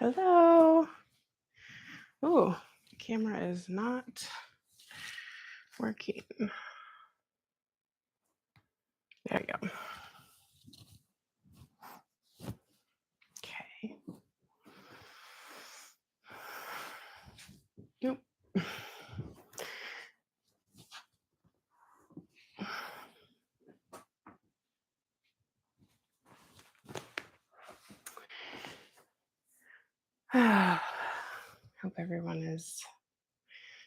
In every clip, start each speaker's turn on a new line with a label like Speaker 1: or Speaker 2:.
Speaker 1: Hello. Oh, the camera is not working. There we go. Okay. Nope. Hope everyone is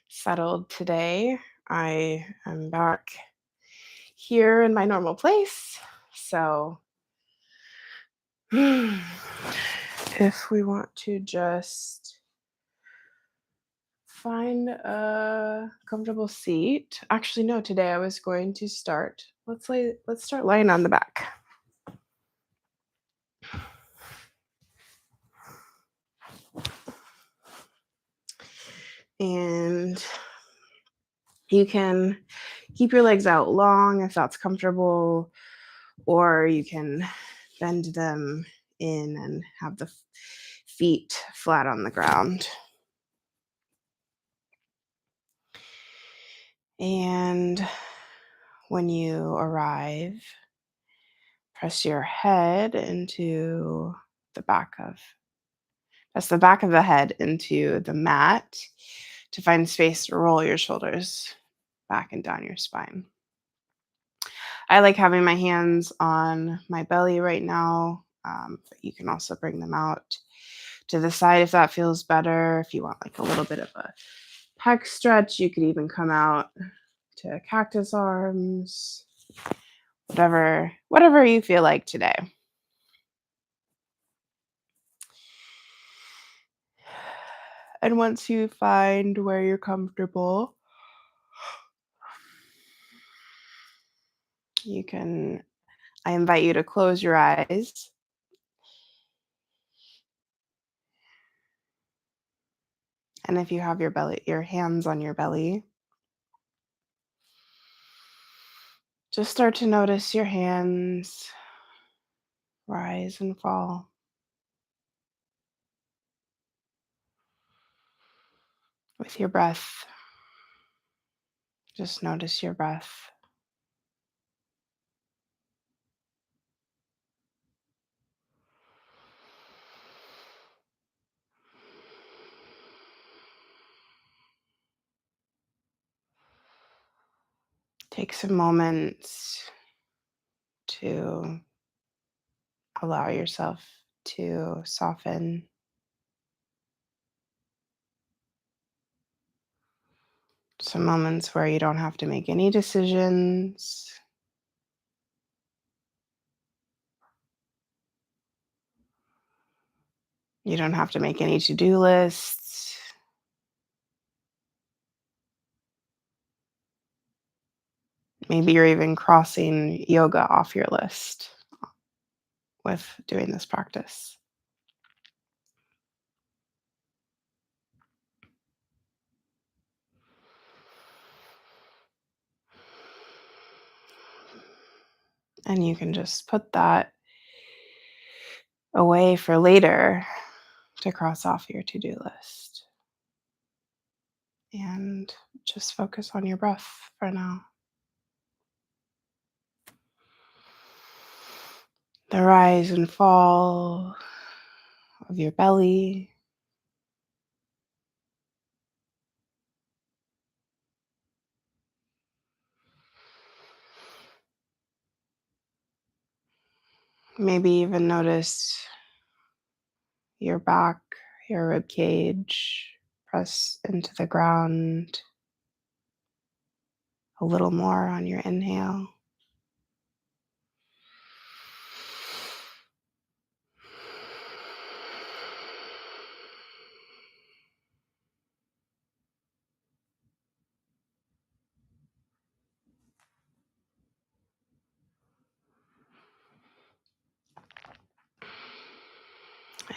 Speaker 1: settled today. I am back here in my normal place. So, if we want to just find a comfortable seat. Actually, no, today I was going to start. Let's start lying on the back. And you can keep your legs out long if that's comfortable, or you can bend them in and have the feet flat on the ground. And when you arrive, press your head into the back of press the back of the head into the mat to find space to roll your shoulders back and down your spine. I like having my hands on my belly right now, but you can also bring them out to the side if that feels better. If you want like a little bit of a pec stretch, you could even come out to cactus arms, whatever you feel like today. And once you find where you're comfortable, I invite you to close your eyes. And if you have your hands on your belly, just start to notice your hands rise and fall with your breath. Just notice your breath. Take some moments to allow yourself to soften. Some moments where you don't have to make any decisions. You don't have to make any to-do lists. Maybe you're even crossing yoga off your list with doing this practice. And you can just put that away for later to cross off your to-do list. And just focus on your breath for now. The rise and fall of your belly. Maybe even notice your back, your rib cage press into the ground a little more on your inhale.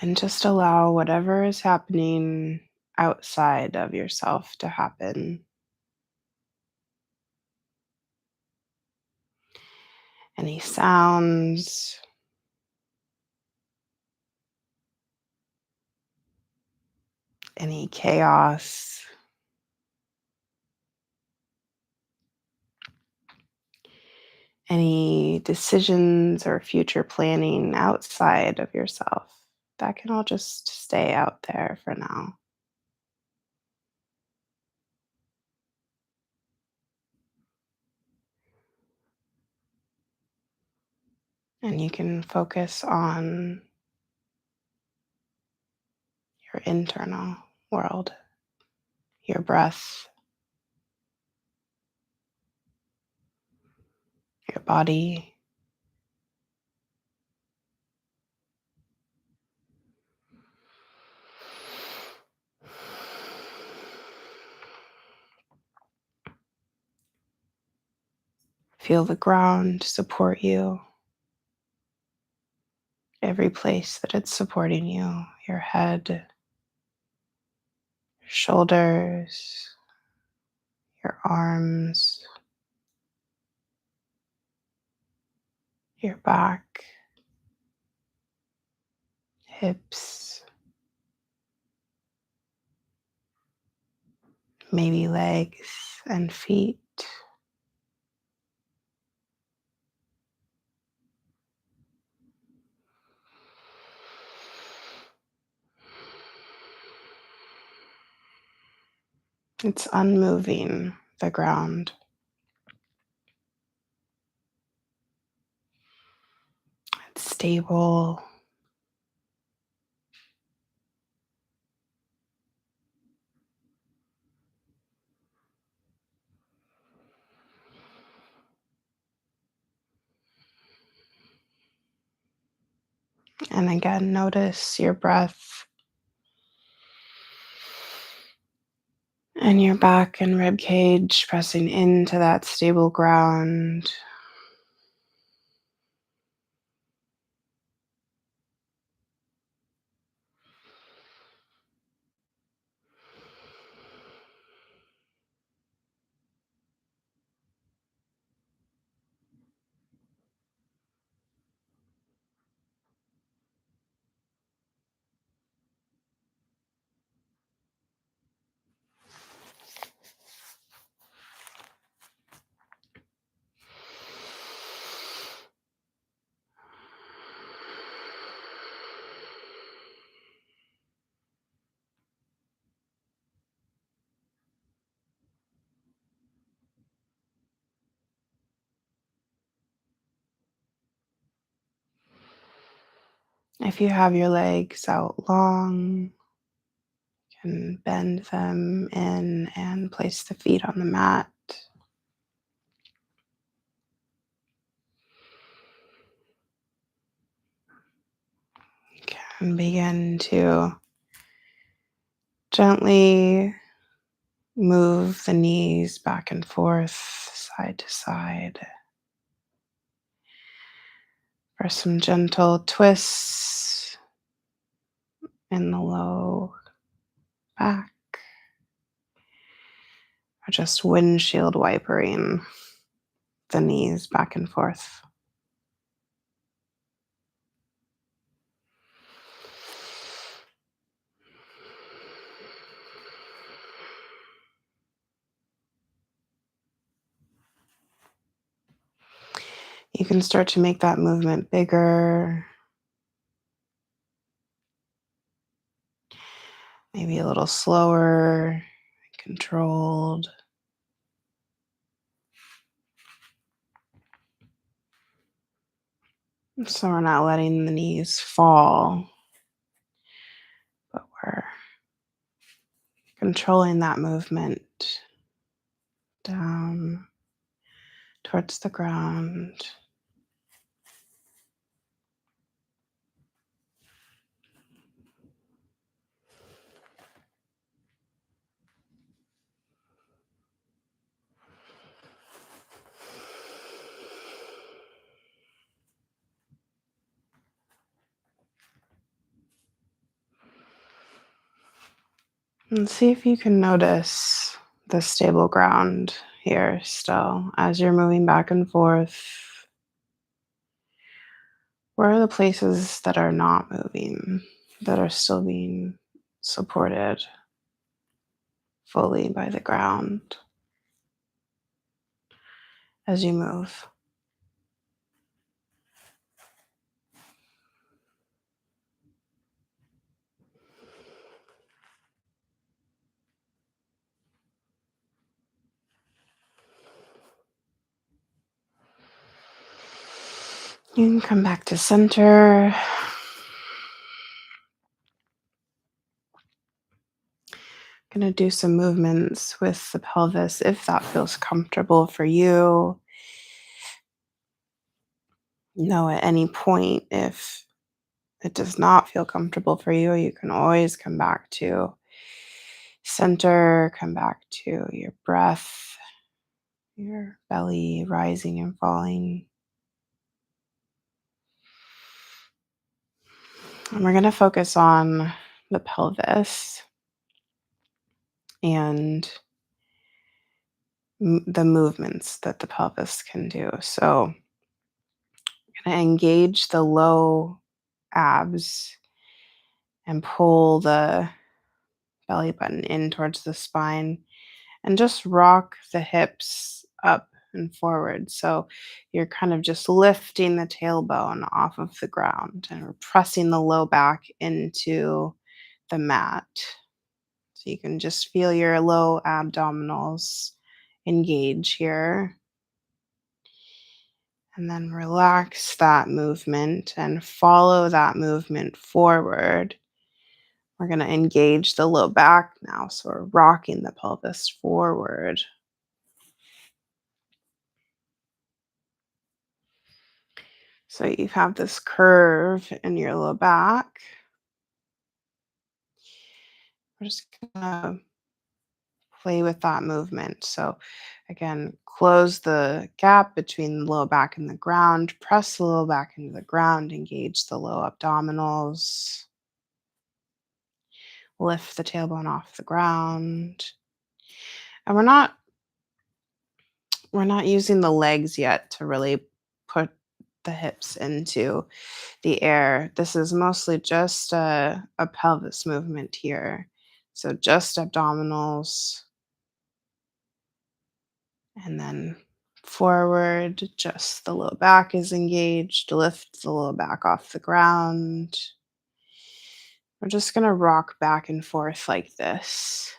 Speaker 1: And just allow whatever is happening outside of yourself to happen. Any sounds, any chaos, any decisions or future planning outside of yourself. That can all just stay out there for now. And you can focus on your internal world, your breath, your body. Feel the ground support you, every place that it's supporting you, your head, your shoulders, your arms, your back, hips, maybe legs and feet. It's unmoving, the ground. It's stable. And again, notice your breath and your back and rib cage pressing into that stable ground. If you have your legs out long, you can bend them in and place the feet on the mat. You can begin to gently move the knees back and forth, side to side, for some gentle twists in the low back, or just windshield wipering the knees back and forth. You can start to make that movement bigger, maybe a little slower, controlled. So we're not letting the knees fall, but we're controlling that movement down towards the ground. And see if you can notice the stable ground here still as you're moving back and forth. Where are the places that are not moving, that are still being supported? fully by the ground as you move. You can come back to center. Going to do some movements with the pelvis if that feels comfortable for you. Know at any point if it does not feel comfortable for you, you can always come back to center, come back to your breath, your belly rising and falling. And we're going to focus on the pelvis and the movements that the pelvis can do. So, I'm going to engage the low abs and pull the belly button in towards the spine and just rock the hips up and forward. So you're kind of just lifting the tailbone off of the ground and we're pressing the low back into the mat. So you can just feel your low abdominals engage here. And then relax that movement and follow that movement forward. We're going to engage the low back now. So we're rocking the pelvis forward. So you have this curve in your low back. We're just going to play with that movement. So again, close the gap between the low back and the ground. Press the low back into the ground. Engage the low abdominals. Lift the tailbone off the ground. And we're not using the legs yet to really put the hips into the air. This is mostly just a pelvis movement here. So just abdominals and then forward, just the low back is engaged. Lift the low back off the ground. We're just going to rock back and forth like this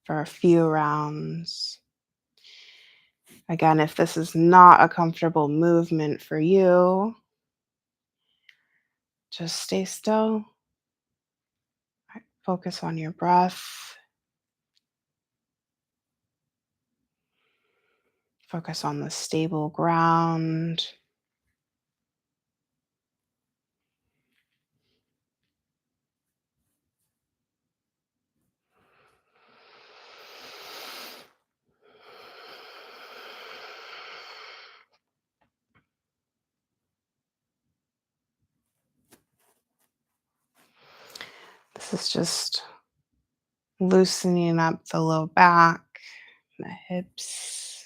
Speaker 1: for a few rounds. Again, if this is not a comfortable movement for you, just stay still. Focus on your breath. Focus on the stable ground. This is just loosening up the low back, the hips.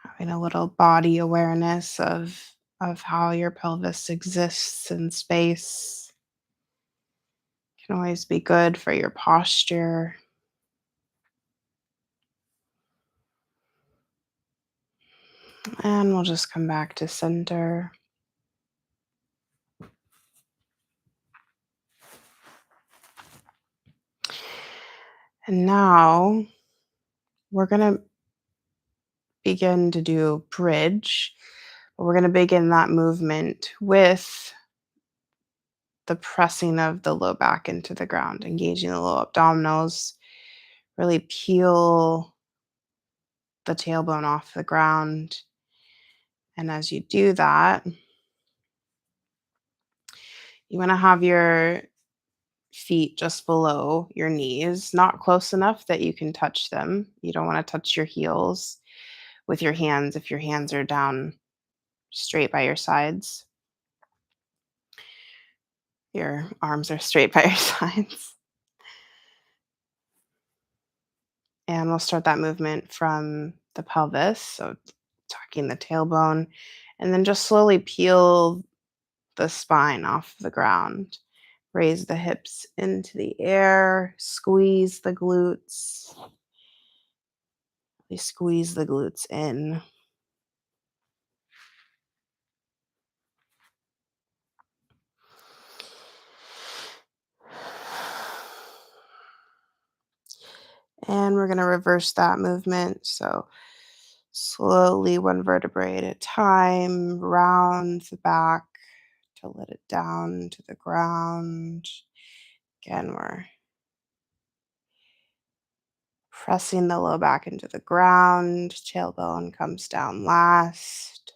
Speaker 1: Having a little body awareness of how your pelvis exists in space can always be good for your posture. And we'll just come back to center. And now we're going to begin to do bridge. We're going to begin that movement with the pressing of the low back into the ground, engaging the low abdominals. Really peel the tailbone off the ground. And as you do that, you want to have your feet just below your knees, not close enough that you can touch them. You don't want to touch your heels with your hands if your hands are down straight by your sides. Your arms are straight by your sides. And we'll start that movement from the pelvis. So rocking the tailbone, and then just slowly peel the spine off the ground. Raise the hips into the air, squeeze the glutes. We squeeze the glutes in. And we're going to reverse that movement. So slowly, one vertebrae at a time, round the back to let it down to the ground. Again, we're pressing the low back into the ground. Tailbone comes down last.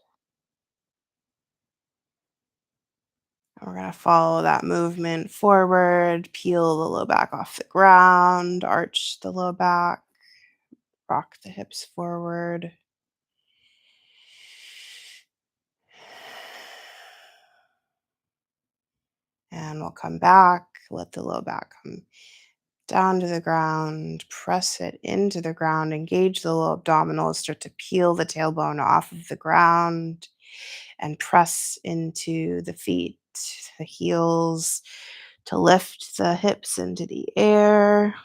Speaker 1: And we're going to follow that movement forward, peel the low back off the ground, arch the low back, rock the hips forward. And we'll come back, let the low back come down to the ground, press it into the ground, engage the low abdominals, start to peel the tailbone off of the ground, and press into the feet, the heels, to lift the hips into the air.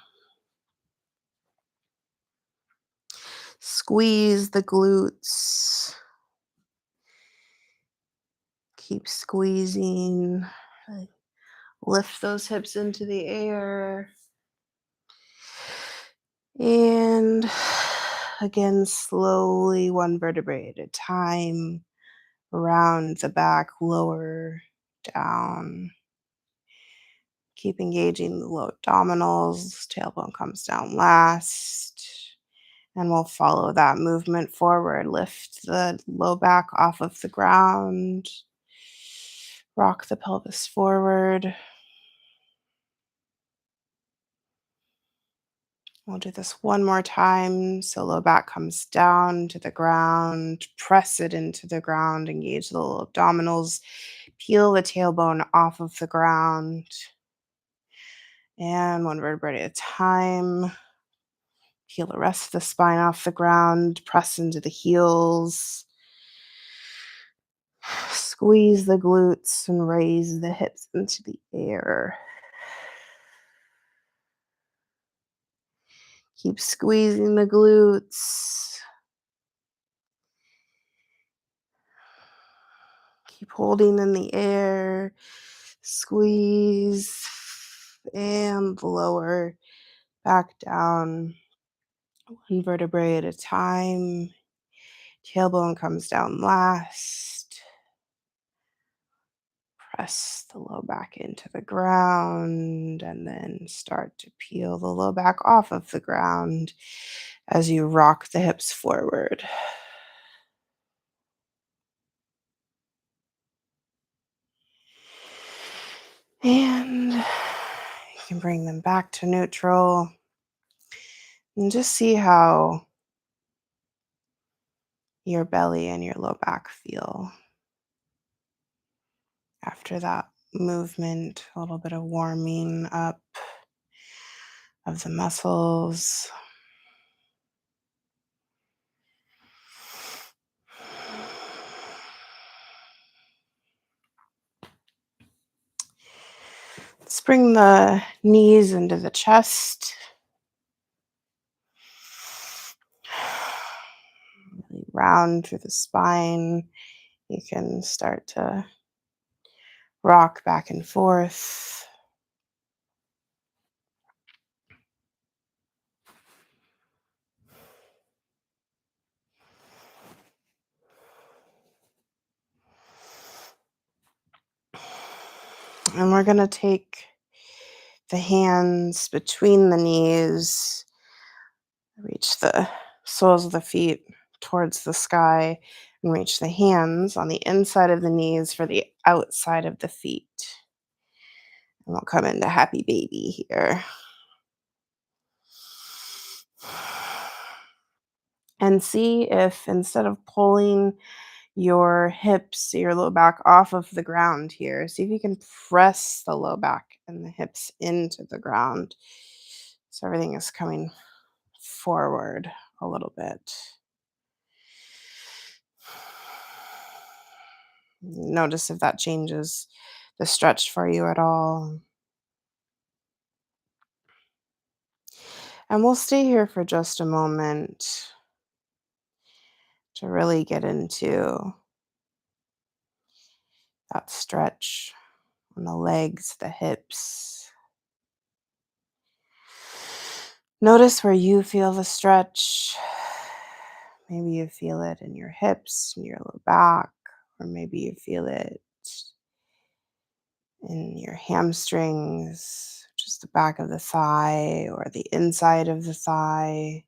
Speaker 1: Squeeze the glutes. Keep squeezing. Lift those hips into the air. And again, slowly, one vertebrae at a time, around the back, lower down. Keep engaging the low abdominals. Tailbone comes down last. And we'll follow that movement forward. Lift the low back off of the ground. Rock the pelvis forward. We'll do this one more time. So low back comes down to the ground. Press it into the ground. Engage the little abdominals. Peel the tailbone off of the ground. And one vertebrae at a time. Peel the rest of the spine off the ground. Press into the heels. Squeeze the glutes and raise the hips into the air. Keep squeezing the glutes. Keep holding in the air. Squeeze and lower back down. One vertebrae at a time. Tailbone comes down last. Press the low back into the ground and then start to peel the low back off of the ground as you rock the hips forward. And you can bring them back to neutral and just see how your belly and your low back feel after that movement. A little bit of warming up of the muscles. Let's bring the knees into the chest. Really round through the spine. You can start to rock back and forth. And we're going to take the hands between the knees, reach the soles of the feet towards the sky, and reach the hands on the inside of the knees for the outside of the feet. And we'll come into happy baby here. And see if instead of pulling your hips, your low back off of the ground here, see if you can press the low back and the hips into the ground. So everything is coming forward a little bit. Notice if that changes the stretch for you at all. And we'll stay here for just a moment to really get into that stretch on the legs, the hips. Notice where you feel the stretch. Maybe you feel it in your hips, in your low back, or maybe you feel it in your hamstrings, just the back of the thigh or the inside of the thigh.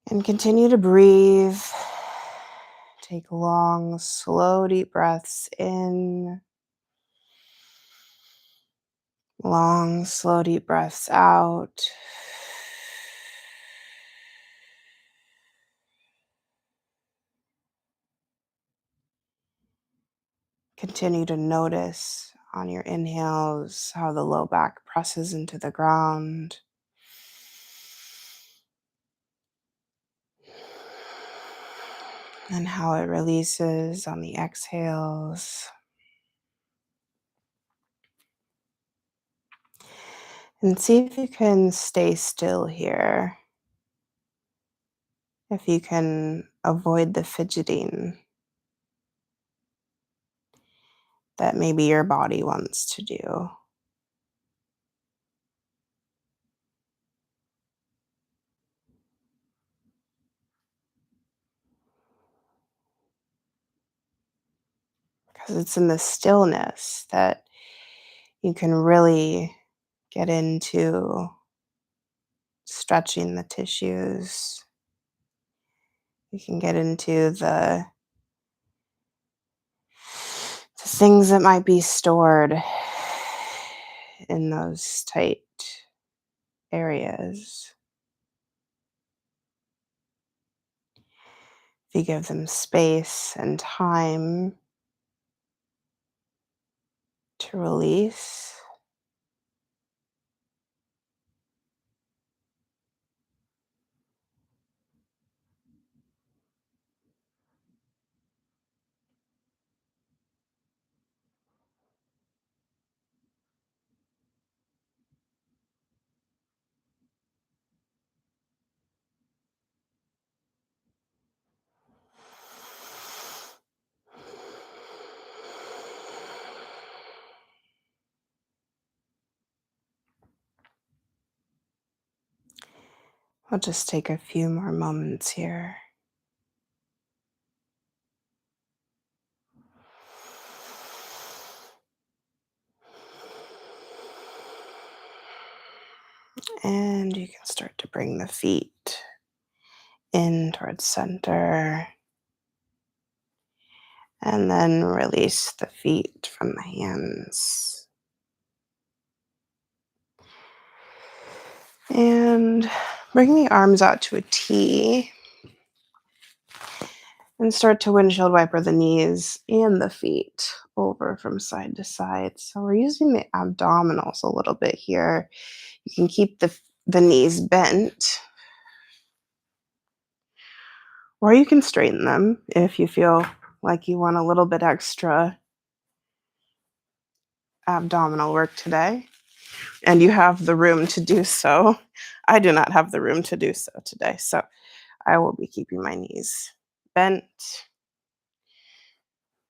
Speaker 1: And continue to breathe. Take long, slow, deep breaths in. Long, slow, deep breaths out. Continue to notice on your inhales how the low back presses into the ground. And how it releases on the exhales. And see if you can stay still here. If you can avoid the fidgeting that maybe your body wants to do. Because it's in the stillness that you can really get into stretching the tissues. You can get into the things that might be stored in those tight areas. If you give them space and time to release. I'll just take a few more moments here. And you can start to bring the feet in towards center. And then release the feet from the hands. And bring the arms out to a T. And start to windshield wiper the knees and the feet over from side to side. So we're using the abdominals a little bit here. You can keep the knees bent, or you can straighten them if you feel like you want a little bit extra abdominal work today, and you have the room to do so. I do not have the room to do so today, so I will be keeping my knees bent.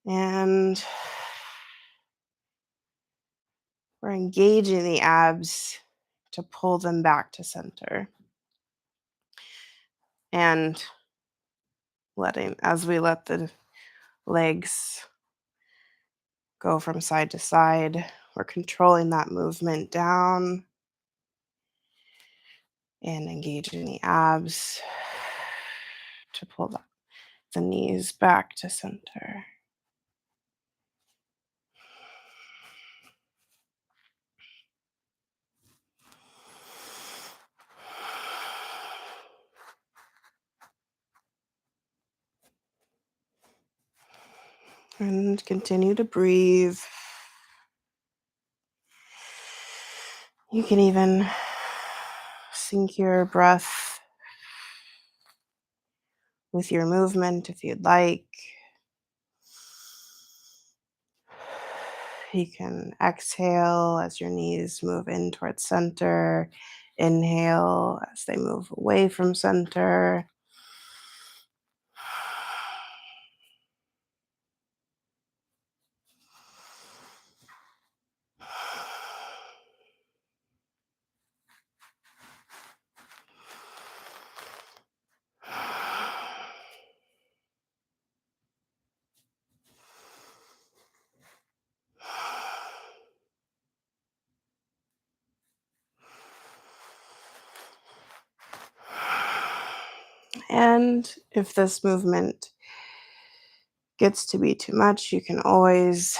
Speaker 1: And we're engaging the abs to pull them back to center. And as we let the legs go from side to side, we're controlling that movement down and engaging the abs to pull the knees back to center. And continue to breathe. You can even sync your breath with your movement if you'd like. You can exhale as your knees move in towards center. Inhale as they move away from center. And if this movement gets to be too much, you can always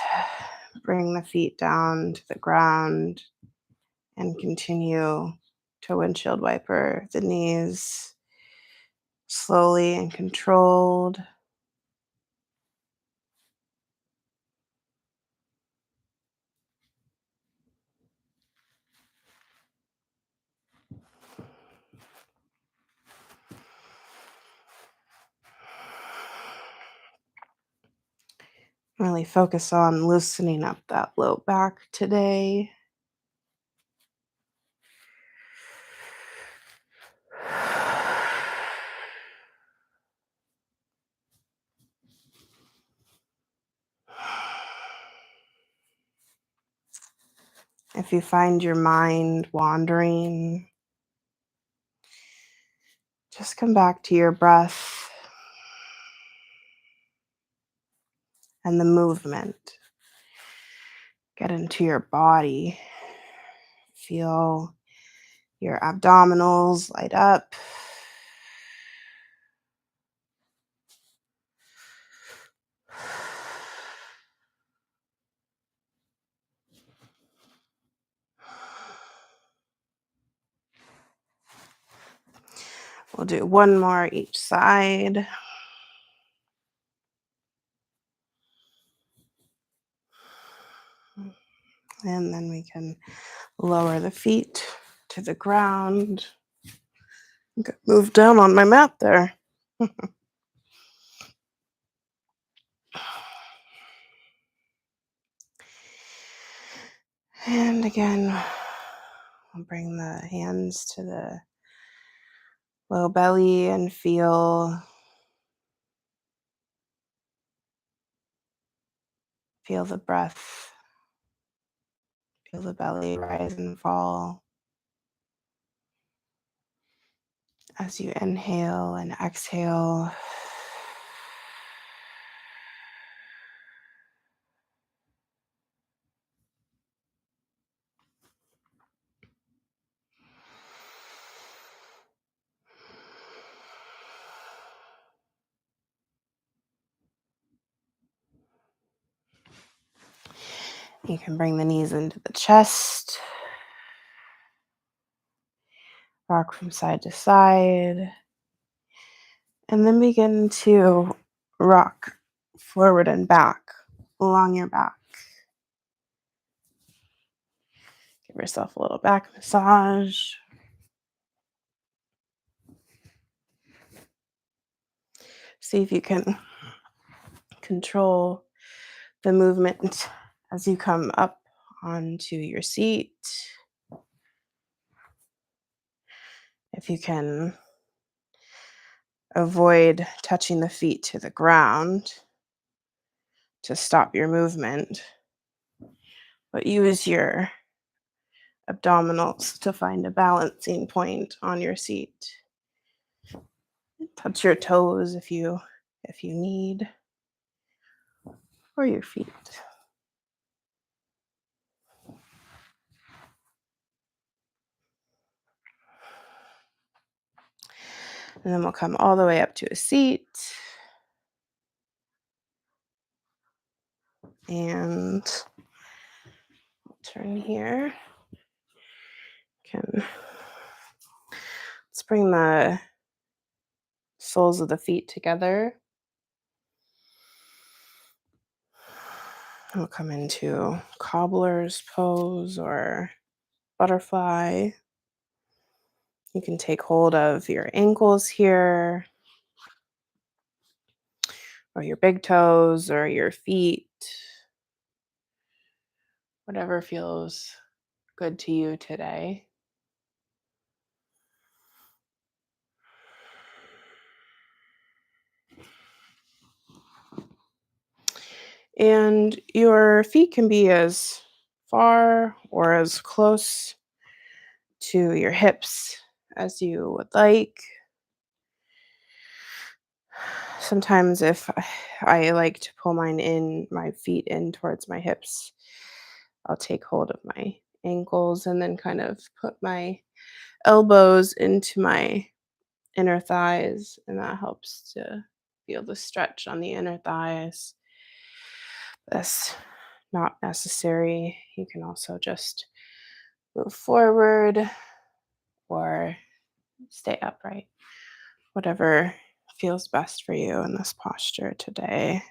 Speaker 1: bring the feet down to the ground and continue to windshield wiper the knees slowly and controlled. Really focus on loosening up that low back today. If you find your mind wandering, just come back to your breath and the movement. Get into your body. Feel your abdominals light up. We'll do one more each side. And then we can lower the feet to the ground. Move down on my mat there. And again, we'll bring the hands to the low belly and feel the breath. Feel the belly rise and fall as you inhale and exhale. You can bring the knees into the chest, rock from side to side, and then begin to rock forward and back along your back. Give yourself a little back massage. See if you can control the movement as you come up onto your seat. If you can avoid touching the feet to the ground to stop your movement, but use your abdominals to find a balancing point on your seat. Touch your toes if you need, or your feet. And then we'll come all the way up to a seat. And turn here. Let's bring the soles of the feet together. We'll come into cobbler's pose or butterfly. You can take hold of your ankles here. or your big toes or your feet, whatever feels good to you today. And your feet can be as far or as close to your hips as you would like. Sometimes if I like to pull my feet in towards my hips, I'll take hold of my ankles and then kind of put my elbows into my inner thighs, and that helps to feel the stretch on the inner thighs. That's not necessary. You can also just move forward or stay upright, whatever feels best for you in this posture today.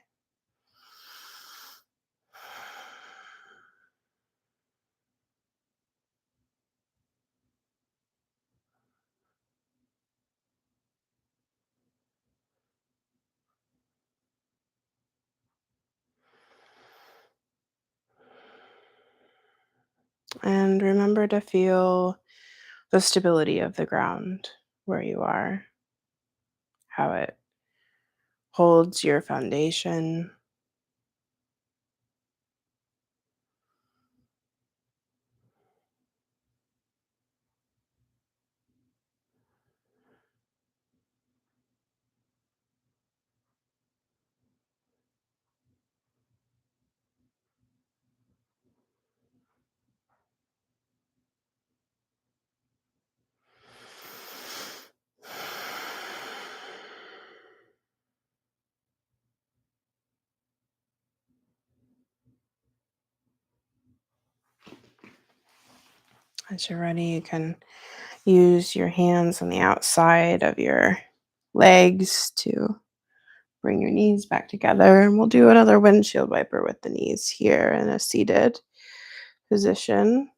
Speaker 1: And remember to feel the stability of the ground where you are, how it holds your foundation. As you're ready, you can use your hands on the outside of your legs to bring your knees back together. And we'll do another windshield wiper with the knees here in a seated position.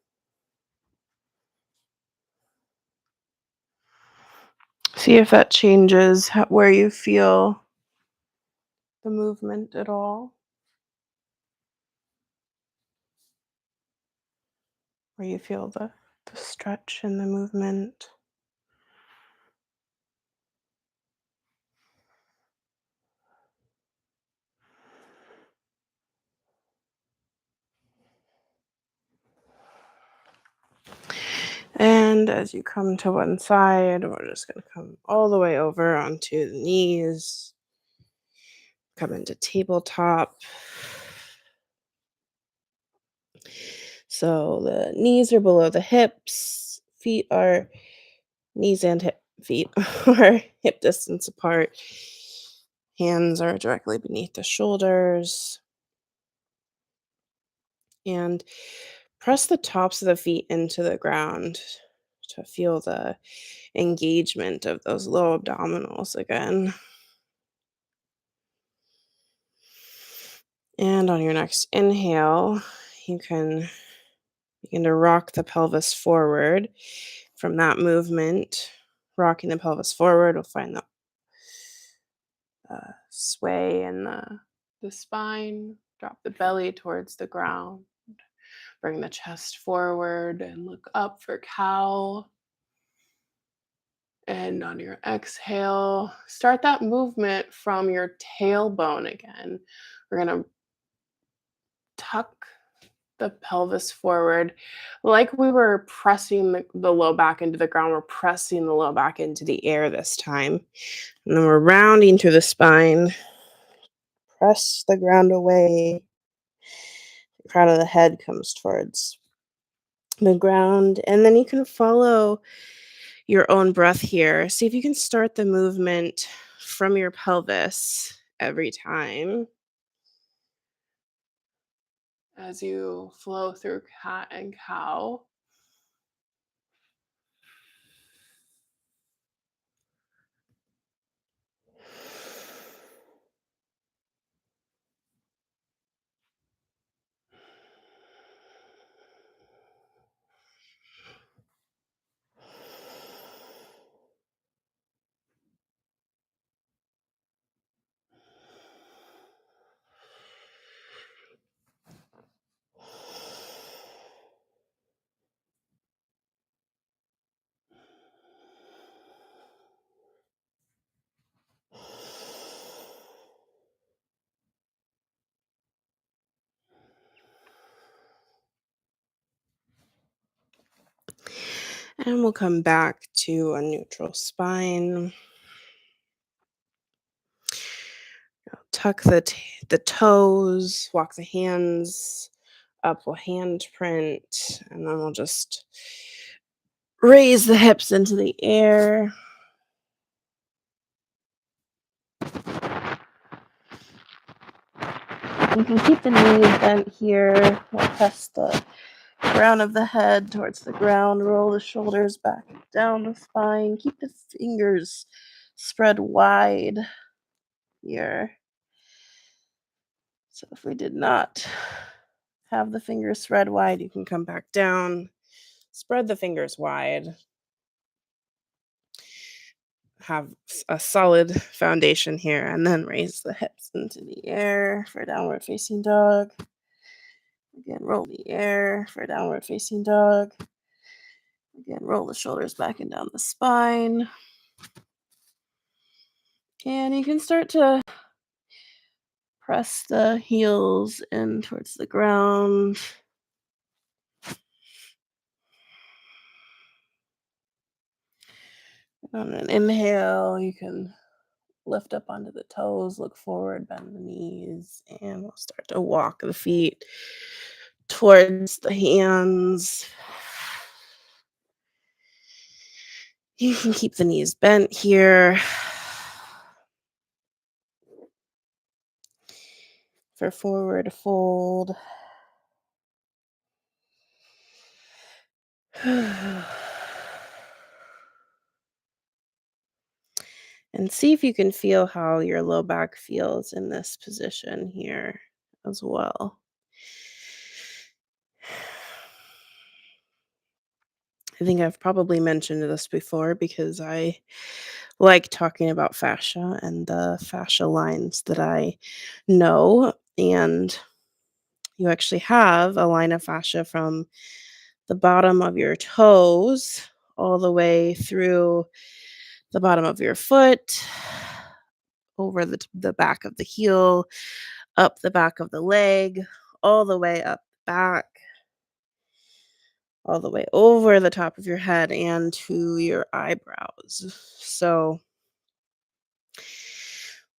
Speaker 1: See if that changes where you feel the movement at all, where you feel the stretch and the movement. And as you come to one side, we're just going to come all the way over onto the knees, come into tabletop. So the knees are below the hips, knees and feet are hip distance apart. Hands are directly beneath the shoulders. And press the tops of the feet into the ground to feel the engagement of those low abdominals again. And on your next inhale, you can begin to rock the pelvis forward. From that movement, rocking the pelvis forward, we'll find the sway in the spine. Drop the belly towards the ground. Bring the chest forward and look up for cow. And on your exhale, start that movement from your tailbone again. We're going to tuck the pelvis forward like we were pressing the low back into the ground. We're pressing the low back into the air this time. And then we're rounding through the spine. Press the ground away. The crown of the head comes towards the ground. And then you can follow your own breath here. See if you can start the movement from your pelvis every time as you flow through cat and cow. And we'll come back to a neutral spine. Tuck the toes, walk the hands up a hand print, and then we'll just raise the hips into the air. You can keep the knees bent here. We'll press the crown of the head towards the ground. Roll the shoulders back and down the spine. Keep the fingers spread wide here. So if we did not have the fingers spread wide, you can come back down. Spread the fingers wide. Have a solid foundation here, and then raise the hips into the air for downward facing dog. Again, roll the air for downward facing dog. Again, roll the shoulders back and down the spine. And you can start to press the heels in towards the ground. On an inhale, you can lift up onto the toes, look forward, bend the knees, and we'll start to walk the feet towards the hands. You can keep the knees bent here. For forward fold. And see if you can feel how your low back feels in this position here as well. I think I've probably mentioned this before because I like talking about fascia and the fascia lines that I know. And you actually have a line of fascia from the bottom of your toes all the way through the bottom of your foot, over the back of the heel, up the back of the leg, all the way up the back, all the way over the top of your head and to your eyebrows. So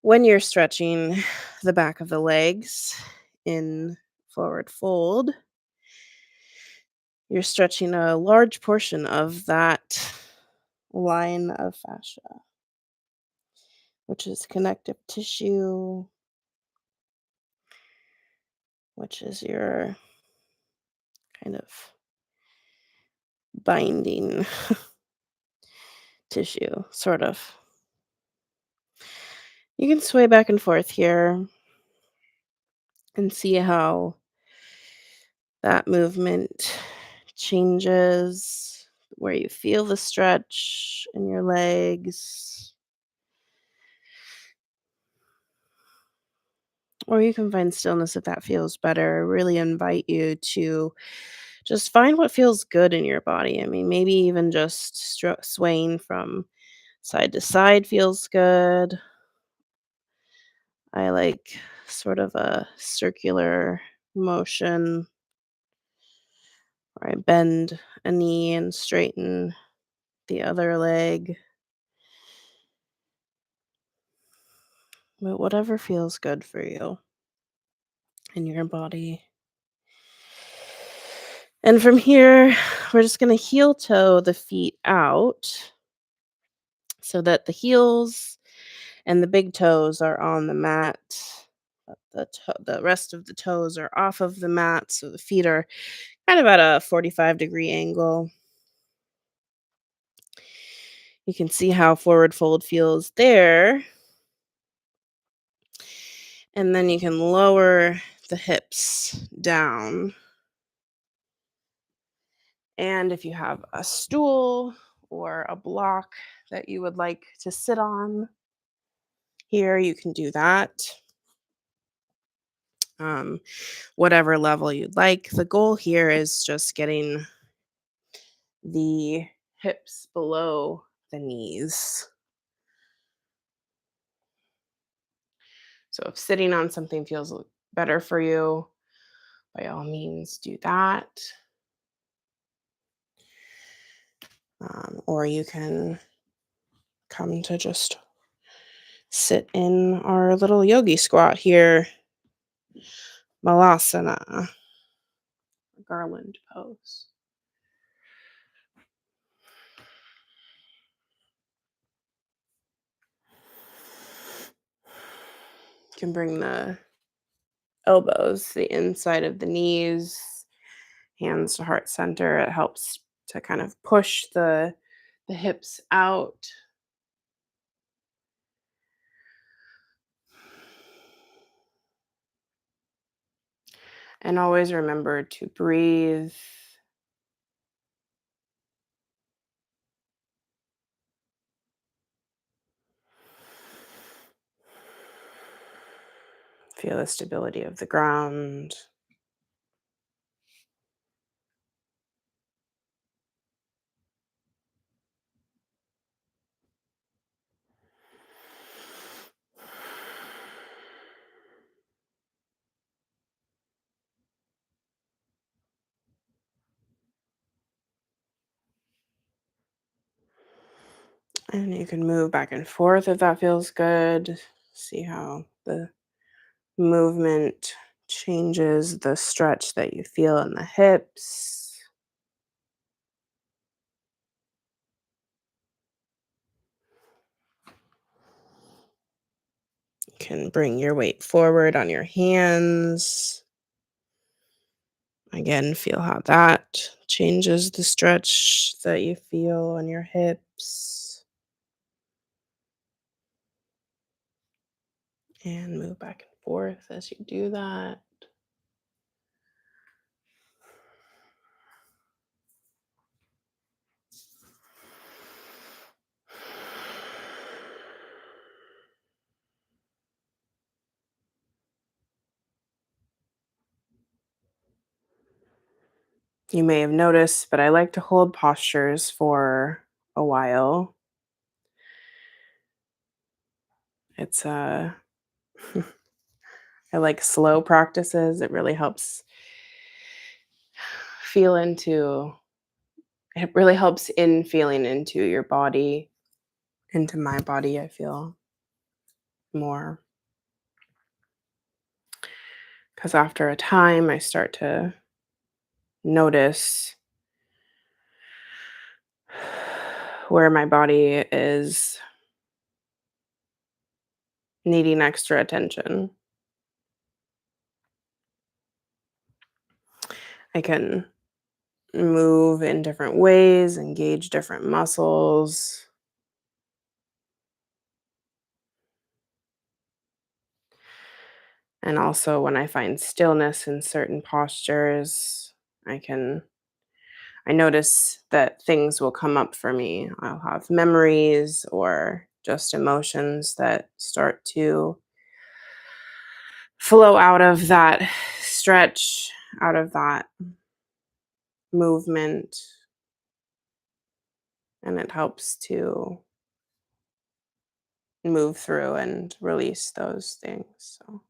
Speaker 1: when you're stretching the back of the legs in forward fold, you're stretching a large portion of that line of fascia, which is connective tissue, which is your kind of binding tissue, sort of. You can sway back and forth here and see how that movement changes, where you feel the stretch in your legs. Or you can find stillness if that feels better. I really invite you to just find what feels good in your body. I mean, maybe even just swaying from side to side feels good. I like sort of a circular motion where I bend a knee and straighten the other leg. But whatever feels good for you in your body. And from here, we're just going to heel toe the feet out so that the heels and the big toes are on the mat. But the rest of the toes are off of the mat, so the feet are kind of at a 45-degree angle. You can see how forward fold feels there. And then you can lower the hips down. And if you have a stool or a block that you would like to sit on here, you can do that. Whatever level you'd like. The goal here is just getting the hips below the knees. So if sitting on something feels better for you, by all means do that. Or you can come to just sit in our little yogi squat here, malasana, garland pose. You can bring the elbows, the inside of the knees, hands to heart center. It helps to kind of push the hips out. And always remember to breathe. Feel the stability of the ground. And you can move back and forth if that feels good. See how the movement changes the stretch that you feel in the hips. You can bring your weight forward on your hands. Again, feel how that changes the stretch that you feel on your hips. And move back and forth as you do that. You may have noticed, but I like to hold postures for a while. It's I like slow practices. It really helps feel into it really helps in feeling into your body, into my body, I feel more. Because after a time, I start to notice where my body is needing extra attention. I can move in different ways, engage different muscles. And also, when I find stillness in certain postures, I can I notice that things will come up for me. I'll have memories or just emotions that start to flow out of that stretch, out of that movement. And it helps to move through and release those things. So,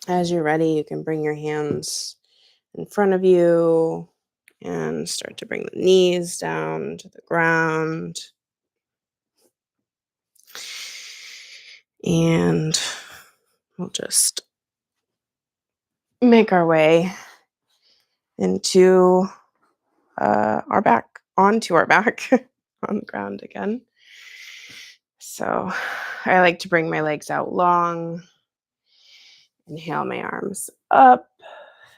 Speaker 1: as you're ready, you can bring your hands in front of you and start to bring the knees down to the ground. And we'll just make our way into our back, onto our back on the ground again. So I like to bring my legs out long, inhale my arms up,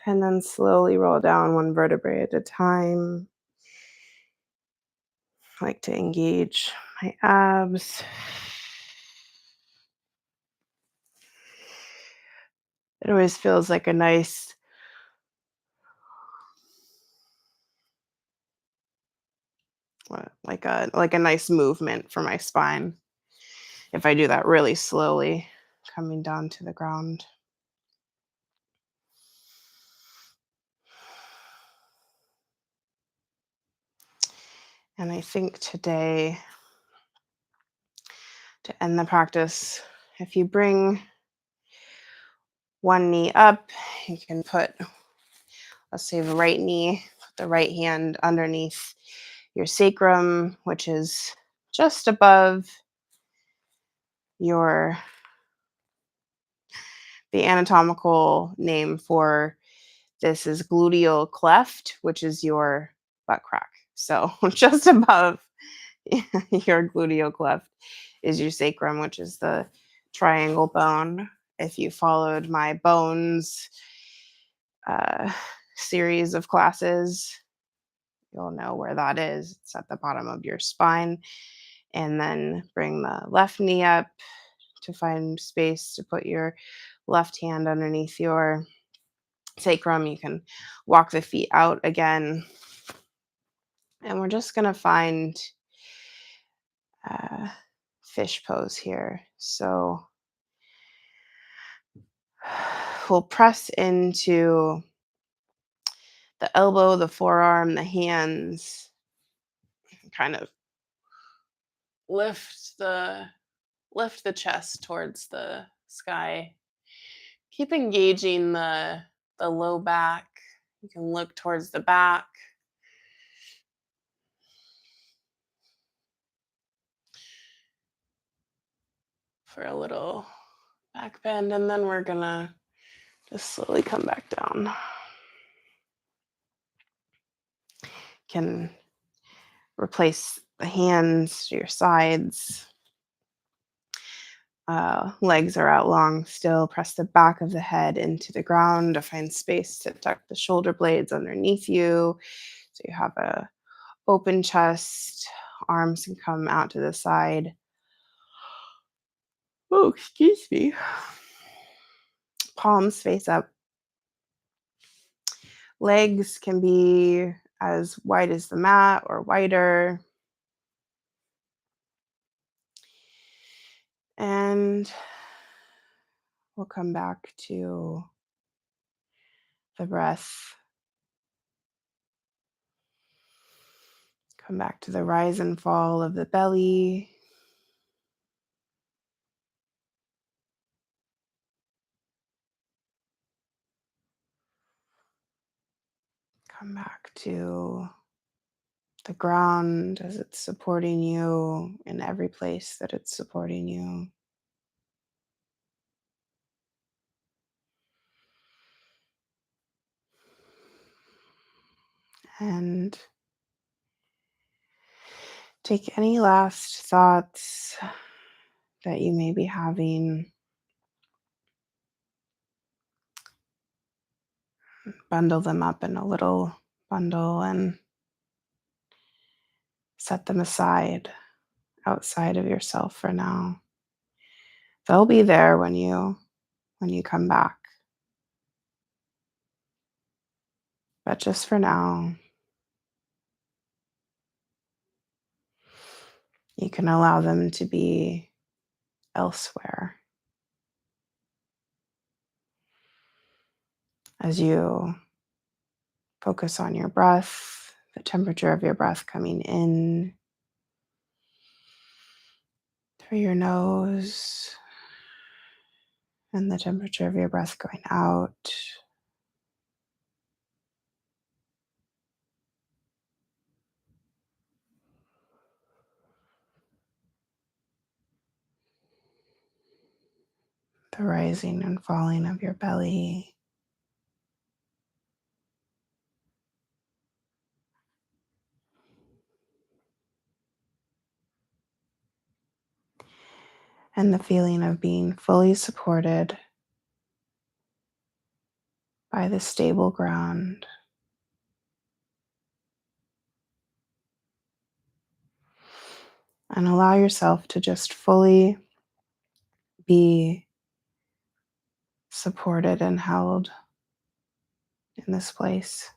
Speaker 1: and then slowly roll down one vertebrae at a time. I like to engage my abs. It always feels like a nice like a nice movement for my spine if I do that really slowly, coming down to the ground. And I think today, to end the practice, if you bring one knee up. You can put, let's say, the right knee, put the right hand underneath your sacrum, which is just above your, the anatomical name for this is gluteal cleft, which is your butt crack. So just above your gluteal cleft is your sacrum, which is the triangle bone. If you followed my bones uh, series of classes, you'll know where that is. It's at the bottom of your spine. And then bring the left knee up to find space to put your left hand underneath your sacrum. You can walk the feet out again. And we're just going to find uh, fish pose here. So we'll press into the elbow, the forearm, the hands, kind of lift the chest towards the sky. Keep engaging the low back. You can look towards the back. For a little back bend, and then we're gonna just slowly come back down. Can replace the hands to your sides. Legs are out long still. Press the back of the head into the ground to find space to tuck the shoulder blades underneath you. So you have a open chest. Arms can come out to the side. Oh, excuse me. Palms face up. Legs can be as wide as the mat or wider. And we'll come back to the breath. Come back to the rise and fall of the belly. Come back to the ground as it's supporting you in every place that it's supporting you. And take any last thoughts that you may be having. Bundle them up in a little bundle and set them aside outside of yourself for now. They'll be there when you come back. But just for now, you can allow them to be elsewhere as you focus on your breath, the temperature of your breath coming in through your nose, and the temperature of your breath going out. The rising and falling of your belly. And the feeling of being fully supported by the stable ground. And allow yourself to just fully be supported and held in this place.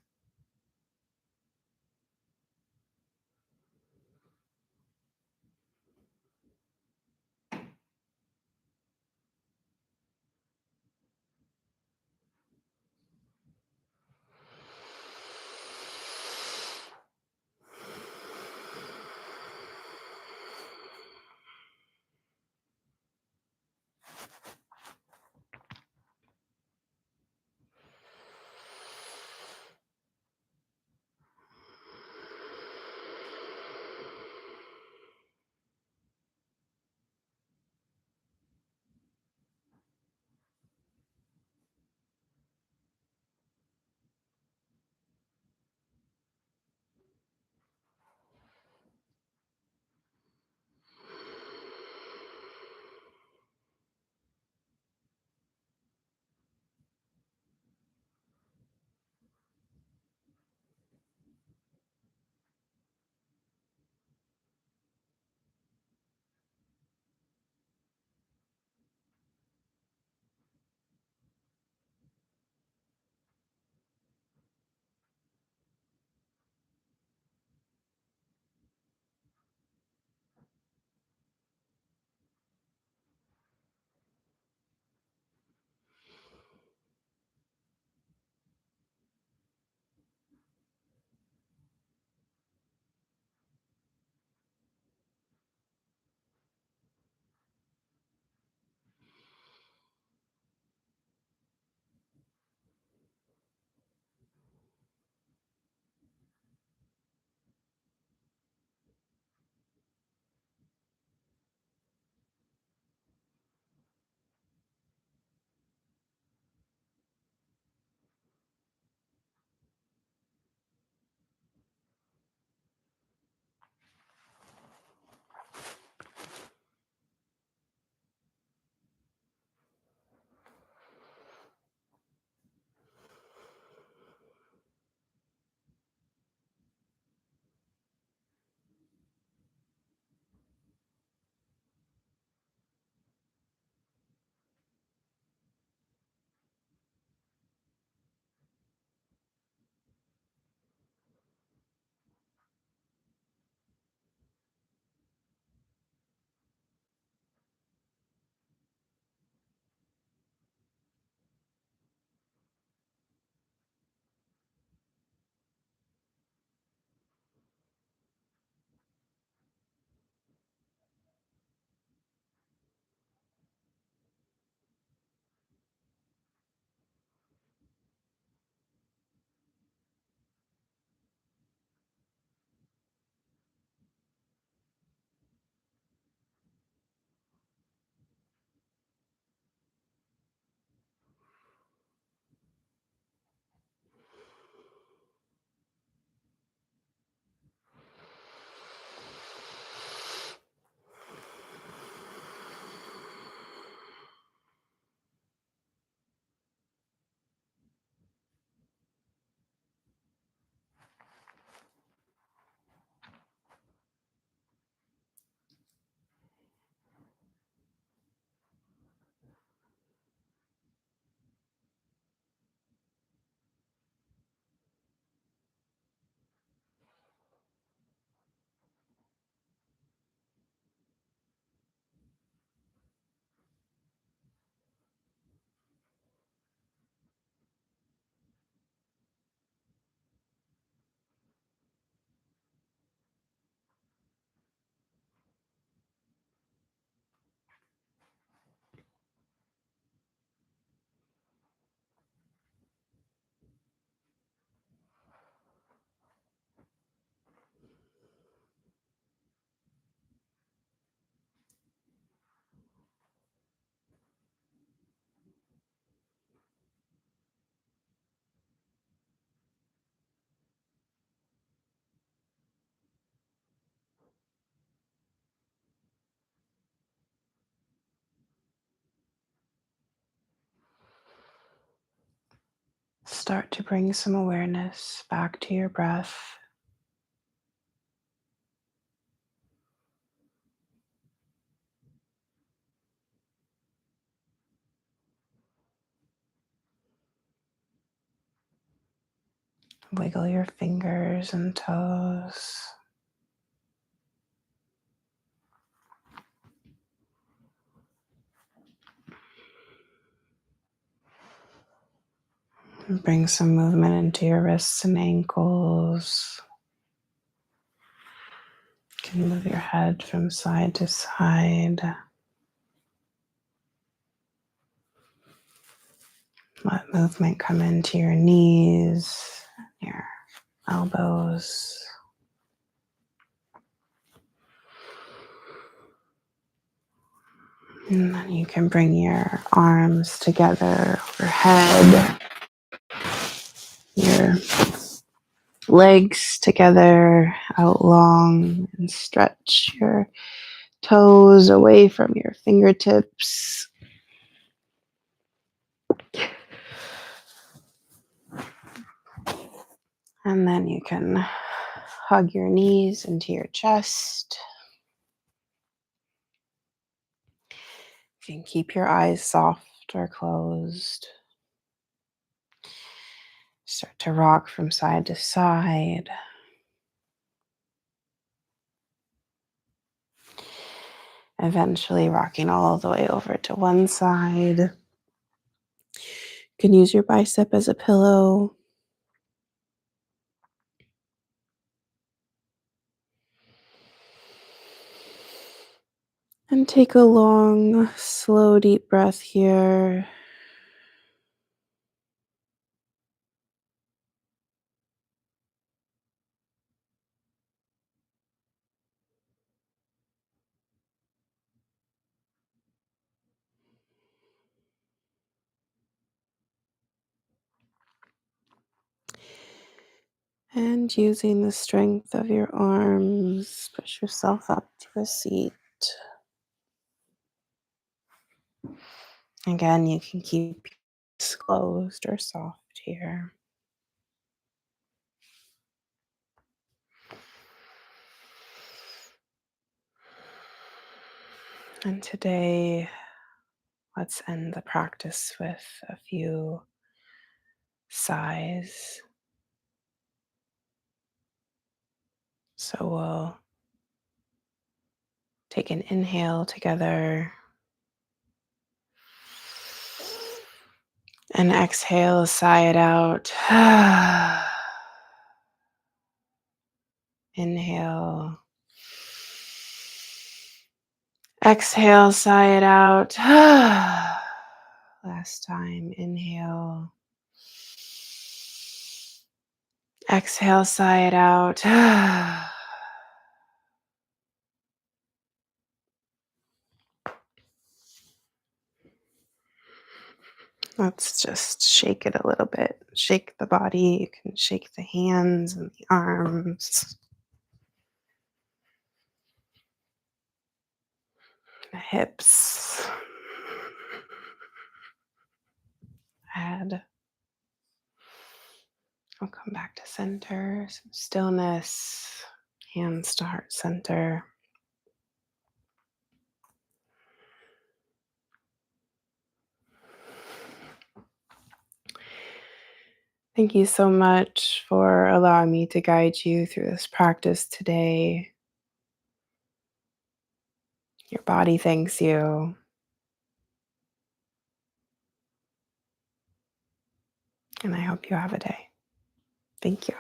Speaker 1: start to bring some awareness back to your breath. Wiggle your fingers and toes. And bring some movement into your wrists and ankles. You can move your head from side to side. Let movement come into your knees, your elbows. And then you can bring your arms together overhead, your legs together out long, and stretch your toes away from your fingertips. And then you can hug your knees into your chest. You can keep your eyes soft or closed. Start to rock from side to side. Eventually rocking all the way over to one side. You can use your bicep as a pillow. And take a long, slow, deep breath here. And using the strength of your arms, push yourself up to a seat. Again, you can keep your eyes closed or soft here. And today, let's end the practice with a few sighs. So we'll take an inhale together and exhale, sigh it out. Inhale. Exhale, sigh it out. Last time, inhale. Exhale, sigh it out. Let's just shake it a little bit. Shake the body. You can shake the hands and the arms, the hips, head. I'll come back to center, some stillness, hands to heart center. Thank you so much for allowing me to guide you through this practice today. Your body thanks you, and I hope you have a day. Thank you.